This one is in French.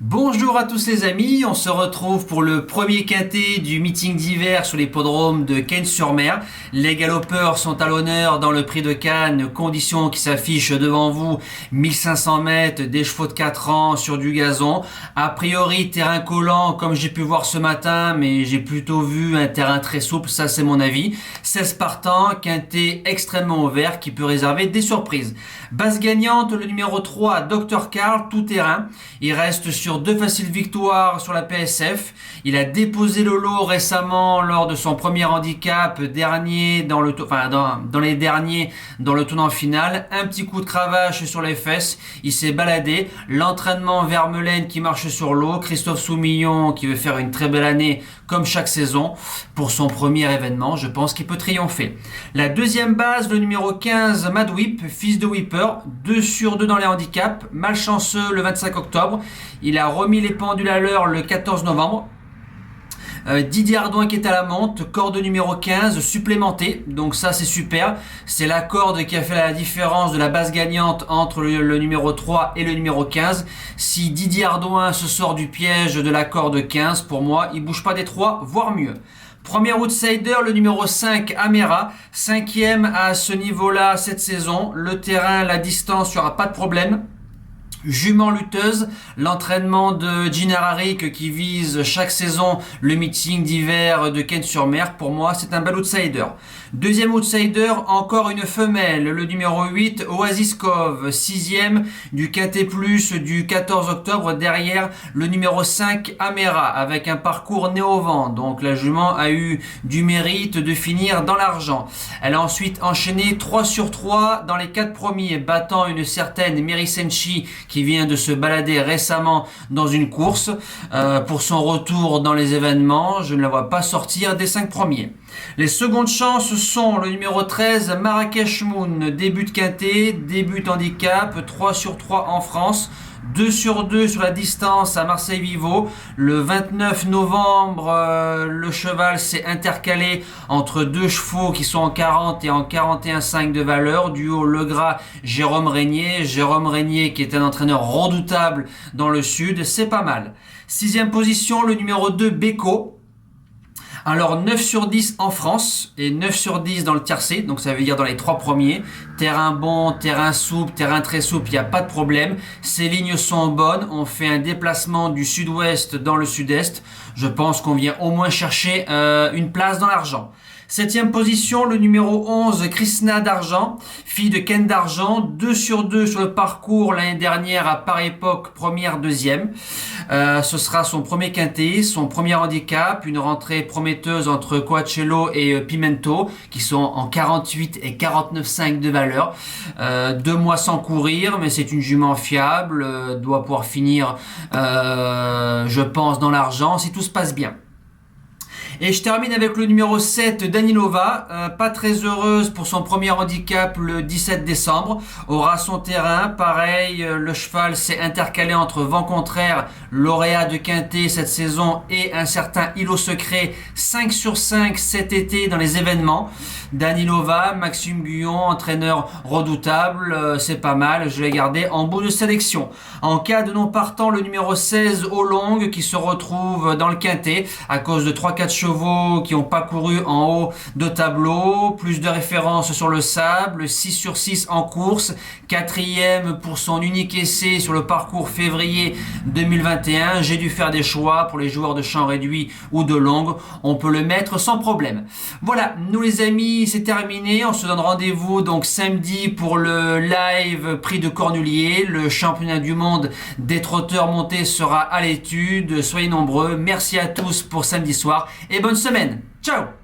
Bonjour à tous les amis, on se retrouve pour le premier quintet du meeting d'hiver sur l'hippodrome de Cannes-sur-Mer. Les galopeurs sont à l'honneur dans le prix de Cannes, conditions qui s'affichent devant vous, 1500 mètres, des chevaux de 4 ans sur du gazon. A priori terrain collant comme j'ai pu voir ce matin, mais j'ai plutôt vu un terrain très souple, ça c'est mon avis. 16 partants, quintet extrêmement ouvert qui peut réserver des surprises. Base gagnante, le numéro 3, Dr Karl, tout terrain. Il reste sur 2 faciles victoires sur la PSF. Il a déposé le lot récemment lors de son premier handicap dernier dans le dans les derniers dans le tournant final. Un petit coup de cravache sur les fesses. Il s'est baladé. L'entraînement Vermeulen qui marche sur l'eau. Christophe Soumillon qui veut faire une très belle année comme chaque saison. Pour son premier événement, je pense qu'il peut triompher. La deuxième base, le numéro 15, Mad Whip, fils de Whipper. 2 sur 2 dans les handicaps. Malchanceux le 25 octobre. Il a remis les pendules à l'heure le 14 novembre. Didier Ardouin qui est à la monte, corde numéro 15 supplémentée, donc ça c'est super, c'est la corde qui a fait la différence de la base gagnante entre le numéro 3 et le numéro 15. Si Didier Ardouin se sort du piège de la corde 15, pour moi il bouge pas des 3, voire mieux. Premier outsider, le numéro 5, Amera, 5e à ce niveau-là cette saison, le terrain, la distance, il n'y aura pas de problème. Jument lutteuse, l'entraînement de Gina Rarik qui vise chaque saison le meeting d'hiver de Cannes-sur-Mer, pour moi c'est un bel outsider. Deuxième outsider, encore une femelle, le numéro 8, Oasis Cove, 6e du Quintet Plus du 14 octobre, derrière le numéro 5, Amera, avec un parcours néo-vent, donc la jument a eu du mérite de finir dans l'argent. Elle a ensuite enchaîné 3 sur 3 dans les 4 premiers, battant une certaine Mary Senchi qui vient de se balader récemment dans une course. Pour son retour dans les événements, je ne la vois pas sortir des 5 premiers. Les secondes chances sont le numéro 13, Marrakech Moon, début de quintet, début handicap, 3 sur 3 en France. 2 sur 2 sur la distance à Marseille-Vivo. Le 29 novembre, le cheval s'est intercalé entre 2 chevaux qui sont en 40 et en 41,5 de valeur. Du haut, le gras, Jérôme Régnier. Jérôme Régnier qui est un entraîneur redoutable dans le sud. C'est pas mal. 6e position, le numéro 2, Beko. Alors 9 sur 10 en France et 9 sur 10 dans le tiercé, donc ça veut dire dans les 3 premiers. Terrain bon, terrain souple, terrain très souple, il n'y a pas de problème. Ces lignes sont bonnes, on fait un déplacement du sud-ouest dans le sud-est. Je pense qu'on vient au moins chercher une place dans l'argent. 7e position, le numéro 11, Krishna d'Argent, fille de Ken d'Argent, 2 sur 2 sur le parcours l'année dernière à par époque, première, deuxième. Ce sera son premier quintet, son premier handicap, une rentrée prometteuse entre Coachello et Pimento, qui sont en 48 et 49,5 de valeur. 2 mois sans courir, mais c'est une jument fiable, doit pouvoir finir, je pense, dans l'argent, si tout se passe bien. Et je termine avec le numéro 7, Danilova, pas très heureuse pour son premier handicap le 17 décembre. Aura son terrain, pareil, le cheval s'est intercalé entre vent contraire, lauréat de quintet cette saison, et un certain îlot secret, 5 sur 5 cet été dans les événements. Danilova, Maxime Guyon, entraîneur redoutable, c'est pas mal, je l'ai gardé en bout de sélection. En cas de non partant, le numéro 16, Olong, qui se retrouve dans le quintet à cause de 3-4 chevaux qui n'ont pas couru en haut de tableau, plus de références sur le sable, 6 sur 6 en course, 4e pour son unique essai sur le parcours février 2021. J'ai dû faire des choix pour les joueurs de champ réduit ou de longue, on peut le mettre sans problème. Voilà, nous les amis, c'est terminé, on se donne rendez-vous donc samedi pour le live prix de Cornulier, le championnat du monde des trotteurs montés sera à l'étude, soyez nombreux, merci à tous pour samedi soir et bonne semaine. Ciao!